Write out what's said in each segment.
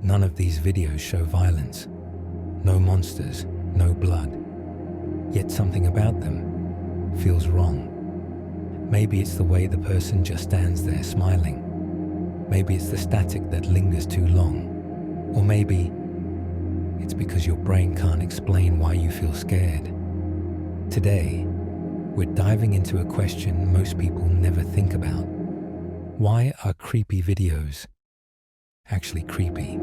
None of these videos show violence. No monsters, no blood. Yet something about them feels wrong. Maybe it's the way the person just stands there smiling. Maybe it's the static that lingers too long. Or maybe it's because your brain can't explain why you feel scared. Today, we're diving into a question most people never think about. Why are creepy videos actually creepy?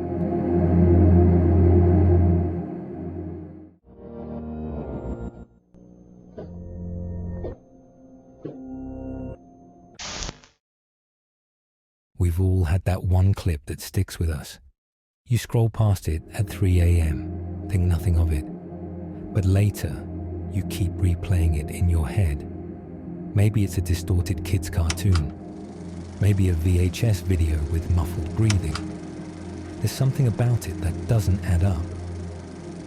We've all had that one clip that sticks with us. You scroll past it at 3 a.m., think nothing of it. But later, you keep replaying it in your head. Maybe it's a distorted kids' cartoon. Maybe a VHS video with muffled breathing. There's something about it that doesn't add up.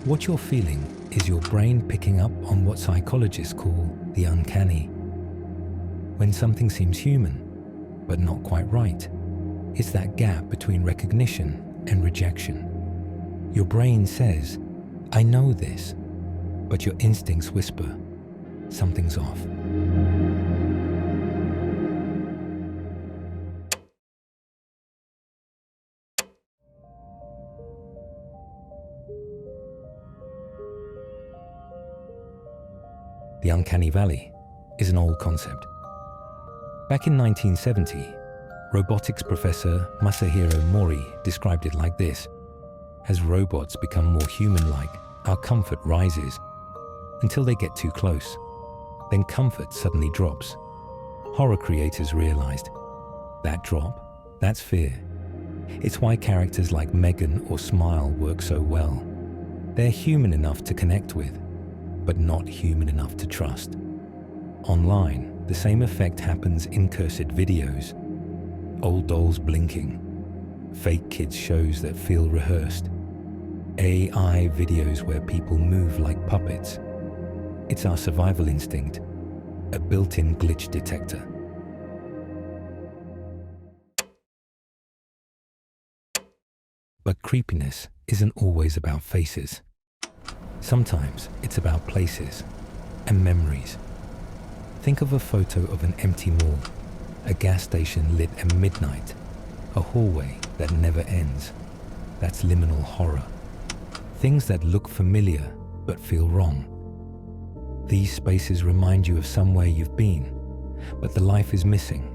What you're feeling is your brain picking up on what psychologists call the uncanny. When something seems human, but not quite right, it's that gap between recognition and rejection. Your brain says, I know this, but your instincts whisper, something's off. The uncanny valley is an old concept. Back in 1970, robotics professor Masahiro Mori described it like this: as robots become more human-like, our comfort rises until they get too close. Then comfort suddenly drops. Horror creators realized that drop, that's fear. It's why characters like Megan or Smile work so well. They're human enough to connect with, but not human enough to trust. Online, the same effect happens in cursed videos. Old dolls blinking, fake kids shows that feel rehearsed, AI videos where people move like puppets. It's our survival instinct, a built-in glitch detector. But creepiness isn't always about faces. Sometimes it's about places and memories. Think of a photo of an empty mall, a gas station lit at midnight, a hallway that never ends. That's liminal horror. Things that look familiar but feel wrong. These spaces remind you of somewhere you've been, but the life is missing.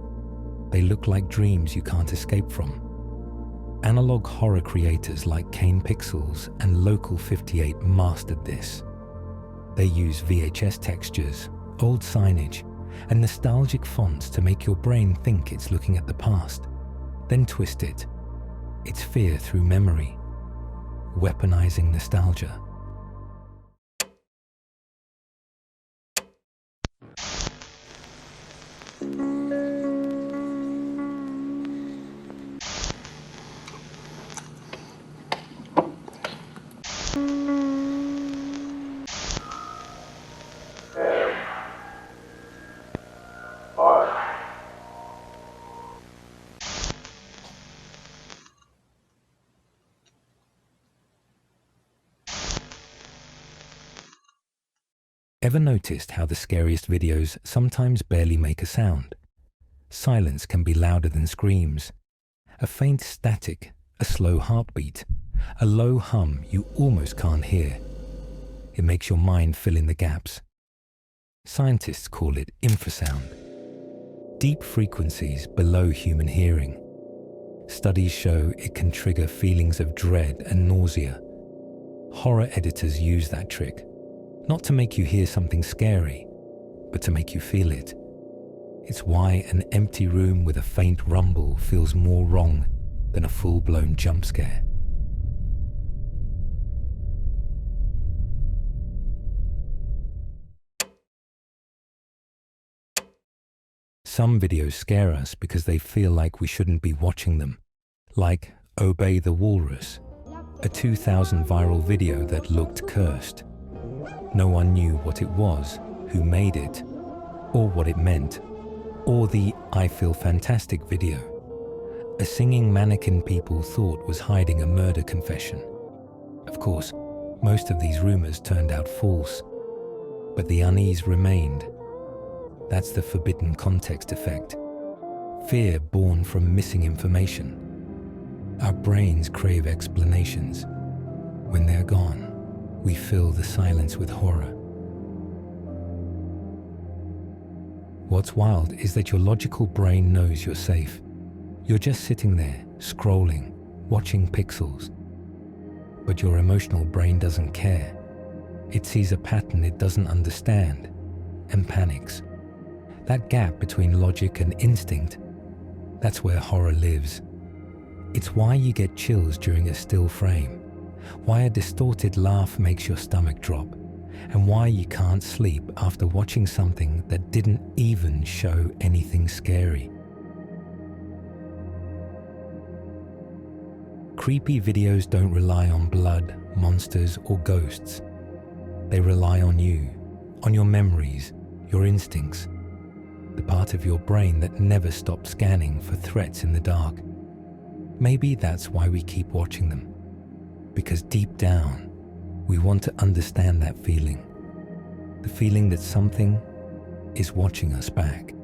They look like dreams you can't escape from. Analog horror creators like Kane Pixels and Local 58 mastered this. They use VHS textures, old signage, and nostalgic fonts to make your brain think it's looking at the past, then twist it. It's fear through memory, weaponizing nostalgia. Ever noticed how the scariest videos sometimes barely make a sound? Silence can be louder than screams. A faint static, a slow heartbeat, a low hum you almost can't hear. It makes your mind fill in the gaps. Scientists call it infrasound. Deep frequencies below human hearing. Studies show it can trigger feelings of dread and nausea. Horror editors use that trick. Not to make you hear something scary, but to make you feel it. It's why an empty room with a faint rumble feels more wrong than a full-blown jump scare. Some videos scare us because they feel like we shouldn't be watching them, like Obey the Walrus, a 2000 viral video that looked cursed. No one knew what it was, who made it, or what it meant. Or the I Feel Fantastic video, a singing mannequin people thought was hiding a murder confession. Of course, most of these rumors turned out false, but the unease remained. That's the forbidden context effect. Fear born from missing information. Our brains crave explanations. When they're gone, we fill the silence with horror. What's wild is that your logical brain knows you're safe. You're just sitting there, scrolling, watching pixels. But your emotional brain doesn't care. It sees a pattern it doesn't understand and panics. That gap between logic and instinct, that's where horror lives. It's why you get chills during a still frame, why a distorted laugh makes your stomach drop, and why you can't sleep after watching something that didn't even show anything scary. Creepy videos don't rely on blood, monsters, or ghosts. They rely on you, on your memories, your instincts, the part of your brain that never stopped scanning for threats in the dark. Maybe that's why we keep watching them. Because deep down, we want to understand that feeling. The feeling that something is watching us back.